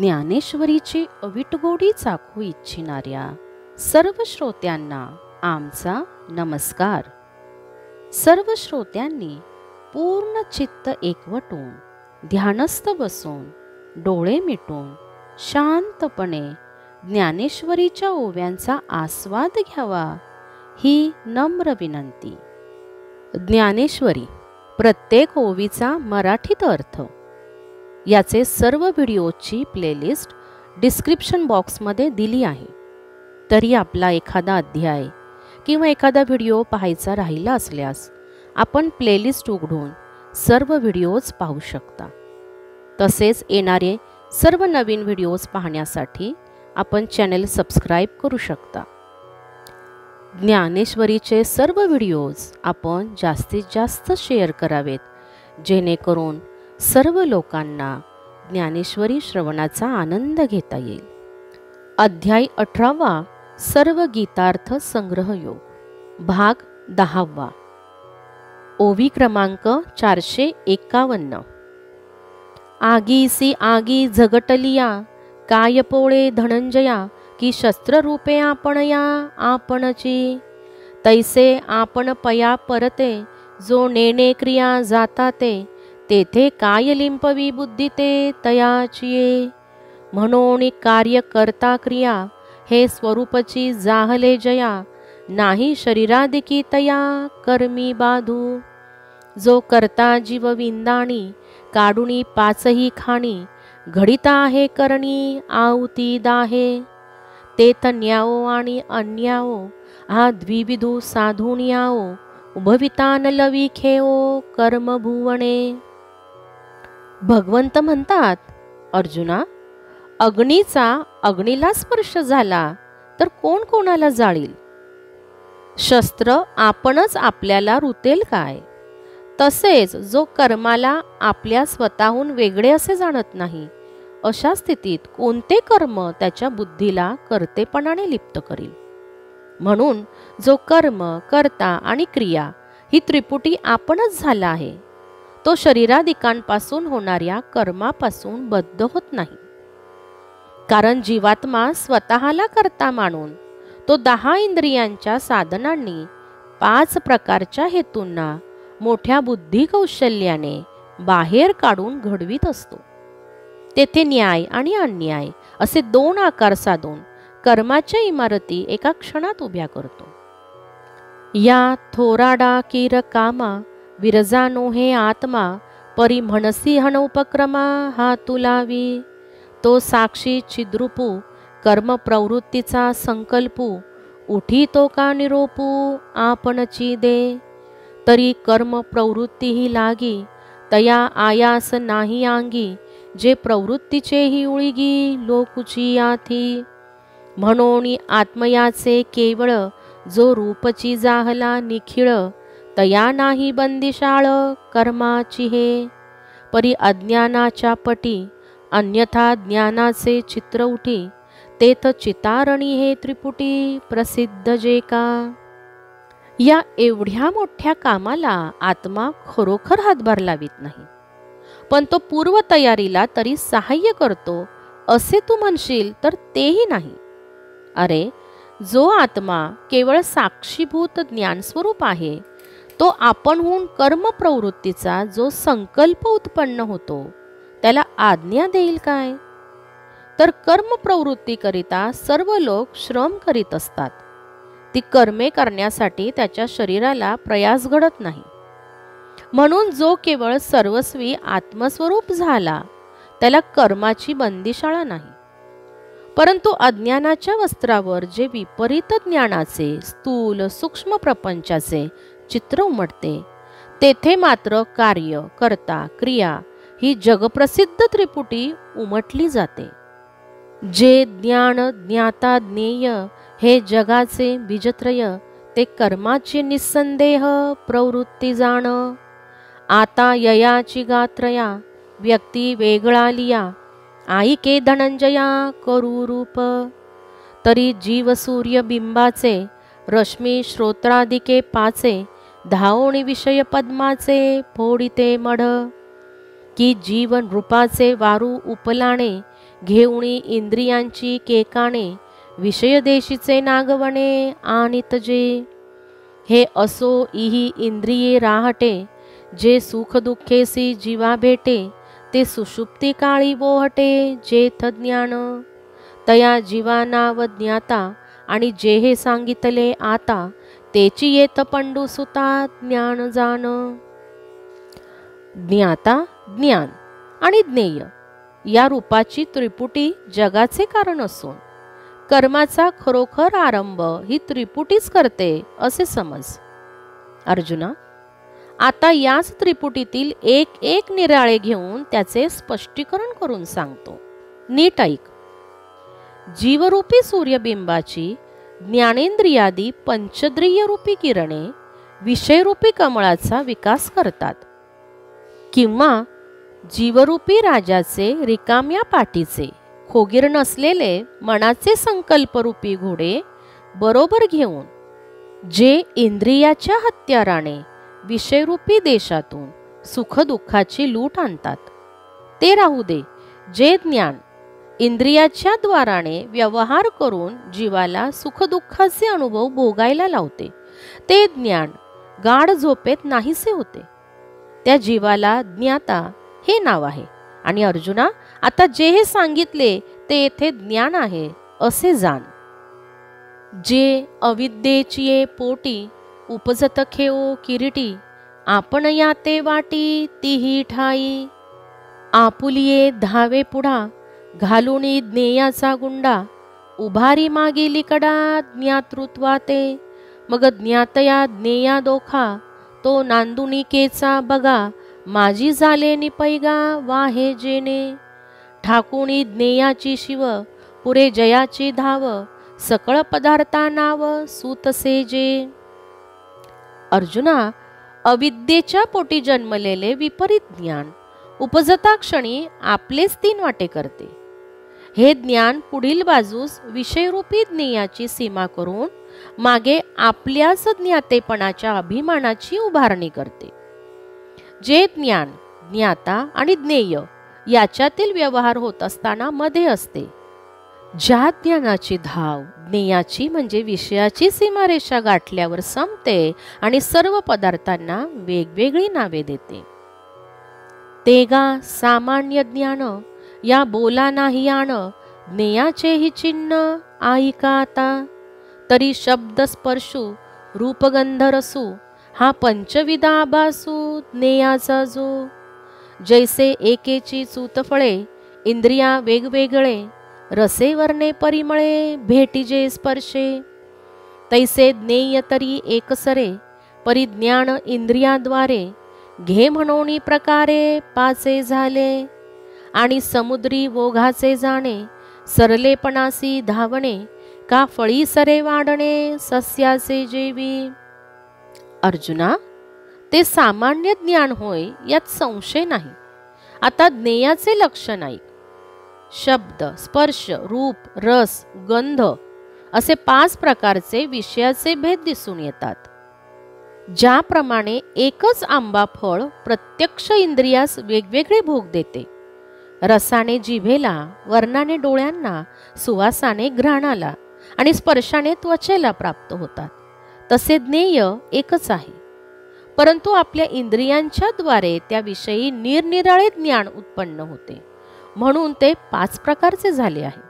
ज्ञानेश्वरीची अविटगोडी चाखू इच्छिणाऱ्या सर्व श्रोत्यांना आमचा नमस्कार। सर्व श्रोत्यांनी पूर्ण चित्त एकवटून ध्यानस्थ बसून डोळे मिटून शांतपणे ज्ञानेश्वरीच्या ओव्यांचा आस्वाद घ्यावा ही नम्र विनंती। ज्ञानेश्वरी प्रत्येक ओवीचा मराठीत अर्थ याचे सर्व व्हिडिओची प्लेलिस्ट डिस्क्रिप्शन बॉक्समध्ये दिली आहे। तरी आपला एखादा अध्याय किंवा एखादा व्हिडिओ पाहायचा राहिला असल्यास आपण प्लेलिस्ट उघडून सर्व व्हिडिओज पाहू शकता। तसेच येणारे सर्व नवीन व्हिडिओज पाहण्यासाठी आपण चॅनल सबस्क्राईब करू शकता। ज्ञानेश्वरीचे सर्व व्हिडिओज आपण जास्तीत जास्त शेअर करावेत, जेणेकरून सर्व लोकांना ज्ञानेश्वरी श्रवणाचा आनंद घेता येईल। अध्याय 18 सर्व गीतार्थ संग्रह योग भाग 10। ओवी क्रमांक 451। आगीसी आगी झगटलिया काय पोळे धनंजया की शस्त्ररूपे आपणया आपणची तैसे आपण पया परते जो नेणे क्रिया जाता तेथे काय लिंपवी बुद्धी ते तयाचिये म्हणून कार्य करता क्रिया हे स्वरूपची जाहले जया नाही शरीरादिकी तया कर्मी बाधू जो करता जीव विंदाणी काढुनी पाचही खाणी घडिता आहे करणी आहुती दाहे तेथ न्याओ आणि अन्याओ हा द्विविधू साधून याओ उभवितान लवी खेओ कर्म भुवणे। भगवंत म्हणतात, अर्जुना, अग्नीचा अग्नीला स्पर्श झाला तर कोण कोणाला जाळील? शस्त्र आपणच आपल्याला रुतेल काय? तसेच जो कर्माला आपल्या स्वतःहून वेगळे असे जाणत नाही, अशा स्थितीत कोणते कर्म त्याच्या बुद्धीला कर्तेपणाने लिप्त करील? म्हणून जो कर्म, कर्ता आणि क्रिया ही त्रिपुटी आपणच झाला आहे, तो शरीरादिकांपासून होणाऱ्या कर्मापासून बद्ध होत नाही। कारण जीवात्मा स्वतःला कर्ता मानून तो 10 इंद्रियांच्या साधनांनी 5 प्रकारच्या हेतूंना मोठ्या बुद्धी कौशल्याने बाहेर काढून घडवीत असतो। तेथे न्याय आणि अन्याय असे 2 आकार साधून कर्माच्या इमारती एका क्षणात उभ्या करतो। या थोराडा कीर कामा विरजानो हे आत्मा परी म्हणसी हण उपक्रमा हा तुलावी तो साक्षी चिद्रूपू कर्म प्रवृत्तीचा संकल्पू उठी तो का निरोपू आपणची दे तरी कर्म प्रवृत्ती ही लागी तया आयास नाही अंगी जे प्रवृत्तीचे ही उळिगी लोकुची आथी म्हणून आत्मयाचे केवळ जो रूपची जाहला निखिळ तया नाही बंदिशाळ कर्माची हे परी अज्ञानाच्या पटी अन्यथा ज्ञानाचे चित्र उठी तेथ चितारणी हे त्रिपुटी प्रसिद्ध जे का। या एवढ्या मोठ्या कामाला आत्मा खरोखर हातभार लावित नाही, पण तो पूर्वतयारीला तरी सहाय्य करतो असे तू म्हणशील तर तेही नाही। अरे, जो आत्मा केवळ साक्षीभूत ज्ञानस्वरूप आहे, तो आपणहून कर्म प्रवृत्तीचा जो संकल्प उत्पन्न होतो त्याला आज्ञा देईल काय? तर कर्म प्रवृत्तीकरिता सर्व लोक श्रम करीत असतात। ती कर्मे करण्यासाठी त्याच्या शरीराला प्रयास घडत नाही। म्हणून जो केवळ सर्वस्वी आत्मस्वरूप झाला त्याला कर्माची बंदिशाळा नाही। परंतु अज्ञानाच्या वस्त्रावर जे विपरीत ज्ञानाचे स्थूल सूक्ष्म प्रपंचाचे चित्र उमटते, तेथे मात्र कार्य, कर्ता, क्रिया ही जगप्रसिद्ध त्रिपुटी उमटली जाते। जे ज्ञान ज्ञाता ज्ञेय हे जगाचे बीजत्रय ते कर्माची निस्संदेह प्रवृत्ती जाण आता ययाची गात्रया व्यक्ती वेगळा लिया आईके धनंजया करू रूप तरी जीव सूर्य बिंबाचे रश्मी श्रोत्रादिके पाचे धावणी विषय पद्माचे फोडिते मढ की जीवन रूपाचे वारू उपलाणे घेऊणी इंद्रियांची केकाणे विषयदेशीचे नागवणे आणितजे। हे असो इही इंद्रिये राहटे, जे सुख दुःखेसी जीवा भेटे, ते सुषुप्ती काळी बोहटे जेथ ज्ञान। तया जीवा नाव ज्ञाता, आणि जे हे सांगितले आता, तेची येत पंडू सुता ज्ञान जाण। ज्ञाता, ज्ञान आणि ज्ञेय या रूपाची त्रिपुटी जगाचे कारण असून कर्माचा खरोखर आरंभ ही त्रिपुटीच करते असे समज। अर्जुना, आता याच त्रिपुटीतील एक एक निराळे घेऊन त्याचे स्पष्टीकरण करून सांगतो, नीट ऐक। जीवरूपी सूर्यबिंबाची ज्ञानेंद्रियादी पंचद्रिय रूपी किरणे विषयरूपी कमळाचा विकास करतात, किंवा जीवरूपी राजाचे रिकाम्या पाठीचे खोगीर नसलेले मनाचे संकल्परूपी घोडे बरोबर घेऊन जे इंद्रियाच्या हत्याराने विषयरूपी देशातून सुखदुःखाची लूट आणतात, ते राहू दे। जे ज्ञान इंद्रियाच्या द्वाराने व्यवहार करून जीवाला सुखदुःखाचे अनुभव भोगायला लावते, ते ज्ञान गाढ झोपेत नाहीसे होते। त्या जीवाला ज्ञाता हे नाव आहे। आणि अर्जुना, आता जे हे सांगितले ते येथे ज्ञान आहे असे जाण। जे अविद्येची पोटी उपजत खेओ किरीटी, आपण याते वाटी तीही ठाई। आपुलिये धावे पुढा, घालुनी ज्ञेयाचा गुंडा, उभारी मागेली कडा ज्ञातृत्वाते। मग ज्ञातया ज्ञेया दोखा, तो नांदुनिकेचा बघा, माझी झाले निपैगा वाहे जेने। ठाकुणी ज्ञेयाची शिव, पुरे जयाची धाव, सकळ पदार्था नाव सूतसे जे। अर्जुना, अविद्येच्या पोटी जन्मलेले विपरीत ज्ञान उपजता क्षणी आपलेच तीन वाटे करते। हे ज्ञान पुढील बाजूस विषयरूपी ज्ञेयाची सीमा करून मागे आपल्याच ज्ञातेपणाच्या अभिमानाची उभारणी करते। जे ज्ञान ज्ञाता आणि ज्ञेय याच्यातील व्यवहार होत असताना मध्ये असते, ज्या ज्ञानाची धाव ज्ञेयाची म्हणजे विषयाची सीमारेषा गाठल्यावर संपते आणि सर्व पदार्थांना वेगवेगळी नावे देते, तेगा सामान्य ज्ञान। या बोला नाही आण, ज्ञेयाचेही चिन्ह ऐका आता। तरी शब्द स्पर्शू रूपगंध रसू, हा पंचविधा आभासू ज्ञेयाचा जो। जैसे एकेची चूतफळे इंद्रिया वेगवेगळे, रसे वर्णे परिमळे भेटीजे स्पर्शे। तैसे ज्ञेय तरी एकसरे, परिज्ञान इंद्रियाद्वारे, घे म्हणोनी प्रकारे पाचे झाले। आणि समुद्री ओघाचे जाणे, सरलेपणासी धावणे, का फळी सरे वाढणे सस्याचे जेवी। अर्जुना, ते सामान्य ज्ञान होय यात संशय नाही। आता ज्ञेयाचे लक्षण ऐक। शब्द, स्पर्श, रूप, रस, गंध असे 5 प्रकारचे विषयाचे भेद दिसून येतात। ज्याप्रमाणे एकच आंबा फळ प्रत्यक्ष इंद्रियास वेगवेगळे भोग देते, रसाने जिभेला, वर्णाने डोळ्यांना, सुवासाने घ्राणाला आणि स्पर्शाने त्वचेला प्राप्त होतात, तसे ज्ञेय एकच आहे। परंतु आपल्या इंद्रियांच्या द्वारे त्याविषयी निरनिराळे ज्ञान उत्पन्न होते, म्हणून ते 5 प्रकारचे झाले आहे।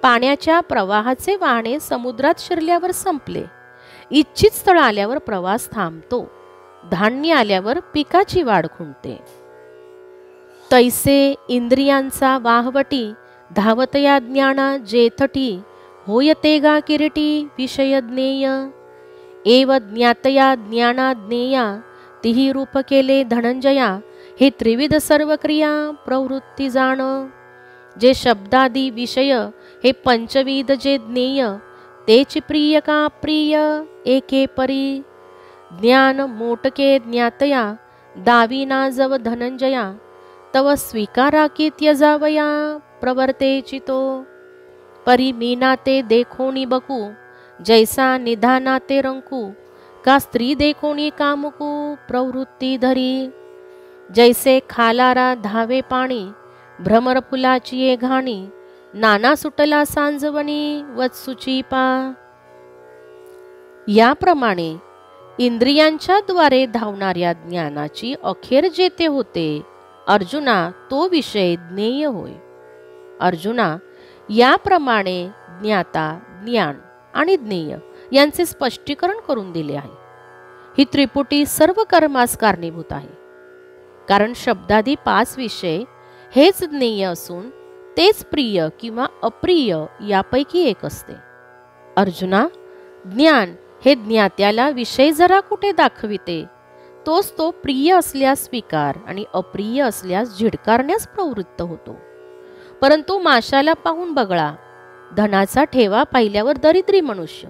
पाण्याच्या प्रवाहाचे वाहने समुद्रात शिरल्यावर संपले, इच्छित स्थळ आल्यावर प्रवास थांबतो, धान्य आल्यावर पिकाची वाढ खुंटते। तैसे इंद्रियांचा वाहवटी, धावतया ज्ञाना जेथटी, होयतेगा किरीटी विषय ज्ञेय। एव ज्ञातया ज्ञाना ज्ञेया, तिही रूप केले धनंजया, हे त्रिविध सर्व क्रिया प्रवृत्ती जाण। जे शब्दादी विषय हे पंचविध जे ज्ञेय, तेच प्रिय का प्रिय एके परी। ज्ञान मोटके ज्ञातया, दाविना जव धनंजया, तव स्वीकारा की त्यजावया प्रवर्ते चितो। परी मीनाते देखोनी बकू, जैसा निधानाते रंकू, का स्त्री देखोनी कामुकू प्रवृत्ती धरी। जैसे खालारा धावे पाणी, भ्रमर फुलाची ये घाणी, नाना सुटला सांजवणी वत्सुची पा. याप्रमाणे इंद्रियांच्या द्वारे धावणाऱ्या ज्ञानाची अखेर जेथे होते, अर्जुना तो विषय ज्ञेय होय. अर्जुना, याप्रमाणे ज्ञाता, ज्ञान आणि ज्ञेय यांचे स्पष्टीकरण करून दिले आहे. ही त्रिपुटी सर्व कर्मास कारणीभूत आहे. कारण शब्दादी 5 विषय हेच ज्ञेय असून तेच प्रिय किंवा अप्रिय यापैकी एक असते. अर्जुना, ज्ञान हे ज्ञात्याला विषय जरा कुठे दाखविते, तोच तो प्रिय असल्यास स्वीकार आणि अप्रिय असल्यास झिडकारण्यास प्रवृत्त होतो. परंतु माशाला पाहून बगळा, धनाचा ठेवा पाहिल्यावर दरिद्री मनुष्य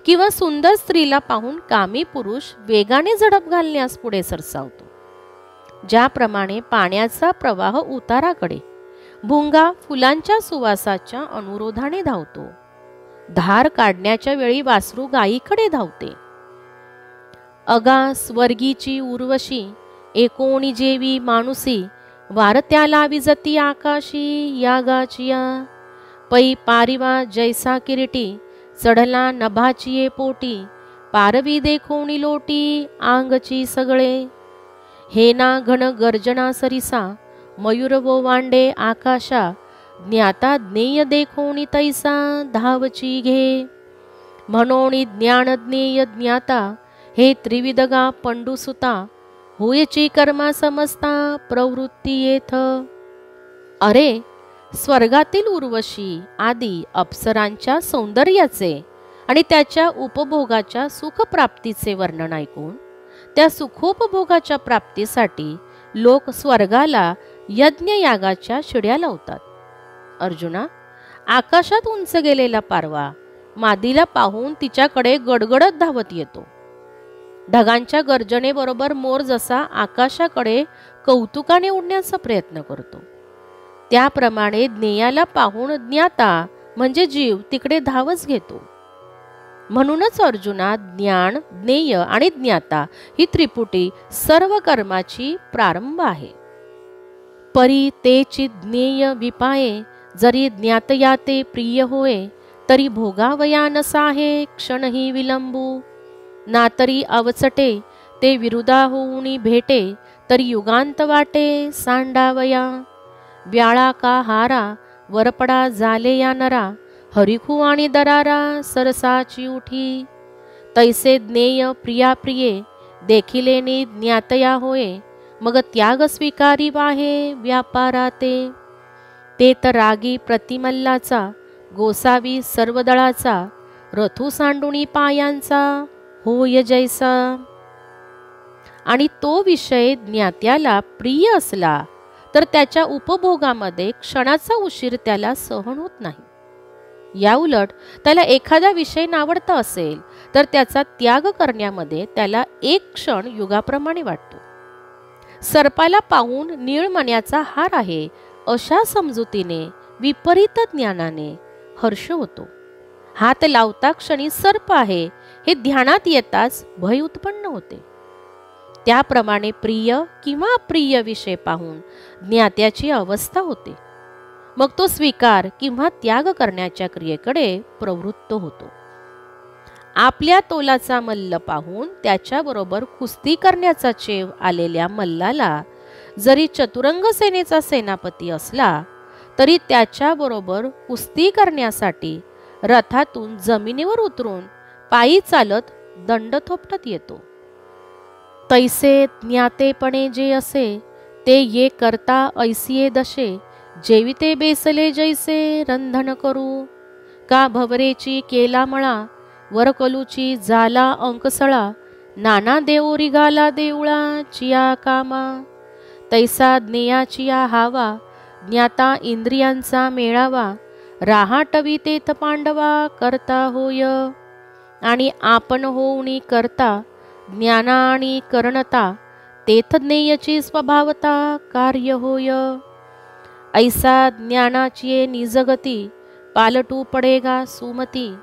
किंवा सुंदर स्त्रीला पाहून कामी पुरुष वेगाने झडप घालण्यास पुढे सरसावतो. ज्याप्रमाणे पाण्याचा प्रवाह उताराकडे, भुंगा फुलांच्या सुवासाच्या अनुरोधाने धावतो, धार काढण्याच्या वेळी वासरू गायीकडे धावते. अगा स्वर्गीची उर्वशी, एकोणी जेवी माणुसी, वारत्याला विजती आकाशी यागाचिया. पै पारिवा जैसा किरीटी, चढला नभाचिये पोटी, पारवी देखोणी लोटी आंगची सगळे. हे ना घन गर्जना सरिसा, मयूर वो वांडे आकाशा, ज्ञाता ज्ञेय देखोणी तैसा धावची घे. म्हणोणी ज्ञान ज्ञेय ज्ञाता, हे त्रिविधगा पंडुसुता, होयची कर्मा समजता प्रवृत्ती येथ. अरे, स्वर्गातील उर्वशी आदी अप्सरांच्या सौंदर्याचे आणि त्याच्या उपभोगाच्या सुखप्राप्तीचे वर्णन ऐकून त्या सुखोपभोगाच्या प्राप्तीसाठी लोक स्वर्गाला यज्ञयागाच्या शिड्या लावतात. अर्जुना, आकाशात उंच गेलेला पारवा मादीला पाहून तिच्याकडे गडगडत धावत येतो. ढगांच्या गर्जनेबरोबर मोर जसा आकाशाकडे कौतुकाने उडण्याचा प्रयत्न करतो, त्याप्रमाणे ज्ञेयाला पाहून ज्ञाता म्हणजे जीव तिकडे धावच घेतो. म्हणूनच अर्जुना, ज्ञान, ज्ञेय आणि ज्ञाता ही त्रिपुटी सर्व कर्माची प्रारंभ आहे. परी तेची ज्ञेय विपाये, जरी ज्ञातया ते प्रिय होय, तरी भोगावया नसाहे क्षणही विलंबू. ना तरी अवचटे ते विरुदा होऊनी भेटे, तरी युगांत वाटे सांडावया. व्याळा का हारा वरपडा झाले या नरा, हरिखू आणि दरारा सरसाची उठी. तैसे ज्ञेय प्रिया प्रिये, देखिलेनी ज्ञातया होय, मग त्याग स्वीकारी वाहे व्यापाराते. ते तर रागी प्रतिमल्लाचा, गोसावी सर्व दळाचा, रथू सांडुणी पायांचा होय जैसा. आणि तो विषय ज्ञात्याला प्रिय असला तर त्याच्या उपभोगामध्ये क्षणाचा उशीर त्याला सहन होत नाही. याउलट त्याला एखादा विषय नावडता असेल तर त्याचा त्याग करण्यामध्ये त्याला एक क्षण युगाप्रमाणे वाटतो. सर्पाला पाहून नीळमण्याचा हार आहे अशा समजुतीने, विपरीत ज्ञानाने हर्ष होतो. हात लावता क्षणी सर्प आहे हे ध्यानात येताच भय उत्पन्न होते. त्याप्रमाणे प्रिय किंवा अप्रिय विषय पाहून ज्ञात्याची अवस्था होते. मग तो स्वीकार किंवा त्याग करण्याच्या क्रियेकडे प्रवृत्त होतो. आपल्या तोलाचा मल्ल पाहून त्याच्याबरोबर कुस्ती करण्याचा चेव आलेल्या मल्लाला जरी चतुरंग सेनेचा सेनापती असला तरी त्याच्याबरोबर कुस्ती करण्यासाठी रथातून जमिनीवर उतरून पायी चालत दंड थोपटत येतो. तैसे ज्ञातेपणे जे असे, ते ये करता ऐसिये दशे, जेविते बेसले जैसे रंधन करू. का भवरेची केला मळा, वरकलूची जाला अंकसळा, नाना देवोरी गाला देवळा चिया कामा. तैसा ज्ञेयाचिया हावा, ज्ञाता इंद्रियांचा मेळावा, राहाटवी तेथ पांडवा करता होय. आणि आपण होऊनी करता, ज्ञाना आणि करणता, तेथ ज्ञेयची स्वभावता कार्य होय. ऐसा ज्ञानाची निजगती, पालटू पडेगा सुमती,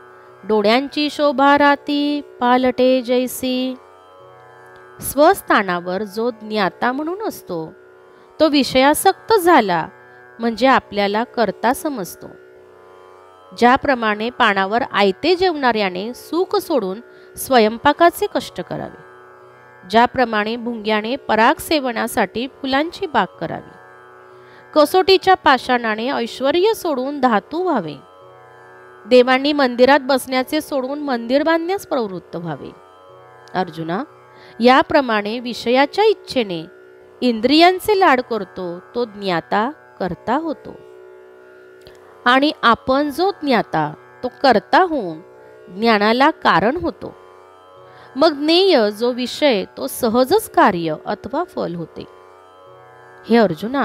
डोळ्यांची शोभा राती पालटे जैसी. स्वस्थानावर जो ज्ञाता म्हणून असतो तो विषयासक्त झाला म्हणजे आपल्याला कर्ता समजतो. ज्याप्रमाणे पानावर आयते जेवणाऱ्याने सुख सोडून स्वयंपाकाचे कष्ट करावे, ज्याप्रमाणे भुंग्याने पराग सेवनासाठी फुलांची बाग करावी, कसोटीच्या पाषाणाने ऐश्वर्य सोडून धातू व्हावे, देवांनी मंदिरात बसण्याचे सोडून मंदिर बांधण्यास प्रवृत्त व्हावे. अर्जुना, याप्रमाणे विषयाच्या इच्छेने इंद्रियांचे लाड करतो तो ज्ञाता कर्ता होतो, आणि आपण जो ज्ञाता तो कर्ता होऊन ज्ञानाला कारण होतो. मग ज्ञेय जो विषय तो सहजच कार्य अथवा फल होते. हे अर्जुना,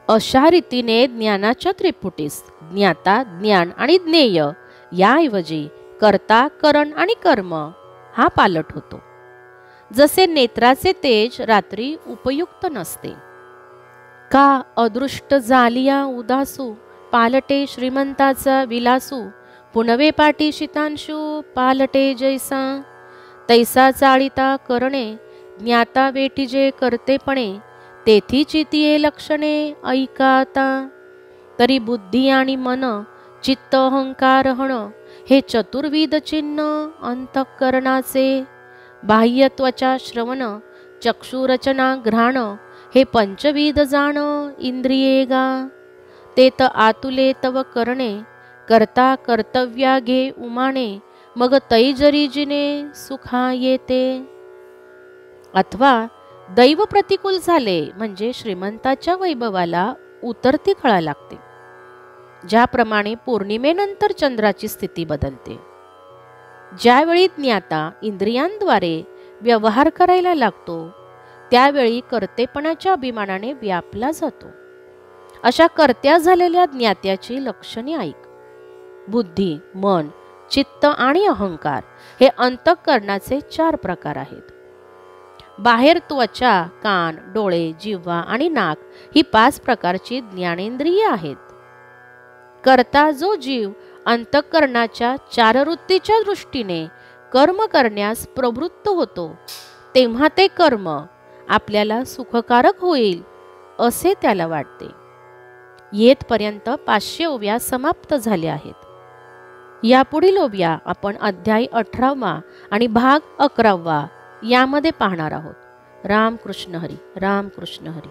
अशा रीतीने ज्ञानाच्या त्रिपुटीस ज्ञाता, ज्ञान आणि ज्ञेय याऐवजी कर्ता, करण आणि कर्म हा पालट होतो. जसे नेत्राचे तेज रात्री उपयुक्त नसते, का अदृष्ट झालिया उदासू, पालटे श्रीमंताचा विलासू, पुनवे पाटी शितांशू, पालटे जैसा, तैसा चाळिता करणे, ज्ञाता वेटीजे करतेपणे, तेथी चितिये लक्षणे ऐकाता. तरी बुद्धी आणि मन, चित्त, अहंकार, हण हे चतुर्विध चिन्ह अंतःकरणाचे, बाह्य त्वचा श्रवण, चक्षुरचना घ्राण हे पंचविध जाण इंद्रिये गा. ते त आतुले तव करणे, करता कर्तव्या घे उमाने, मग तै जरी जिने सुखा येते. अथवा दैव प्रतिकूल झाले म्हणजे श्रीमंताच्या वैभवाला उतरती कळा लागते. ज्याप्रमाणे पौर्णिमेनंतर चंद्राची स्थिती बदलते. ज्यावेळी ज्ञाता इंद्रियांद्वारे व्यवहार करायला लागतो त्यावेळी कर्तेपणाच्या अभिमानाने व्यापला जातो. अशा कर्त्या झालेल्या ज्ञात्याची लक्षणे ऐक. बुद्धी, मन, चित्त आणि अहंकार हे अंतःकरणाचे 4 प्रकार आहेत. बाहेर त्वचा, कान, डोळे, जिव्हा आणि नाक ही 5 प्रकारची ज्ञानेंद्रिये आहेत. कर्ता जो जीव अंतःकरणाच्या 4 वृत्तीच्या दृष्टीने कर्म करण्यास प्रवृत्त होतो तेव्हा ते कर्म आपल्याला सुखकारक होईल असे त्याला वाटते. येथपर्यंत 500 ओव्या समाप्त झाल्या आहेत. यापुढील ओव्या आपण अध्याय 18 आणि भाग 11 यामध्ये पाहणार आहोत. राम कृष्ण हरी, राम कृष्ण हरी.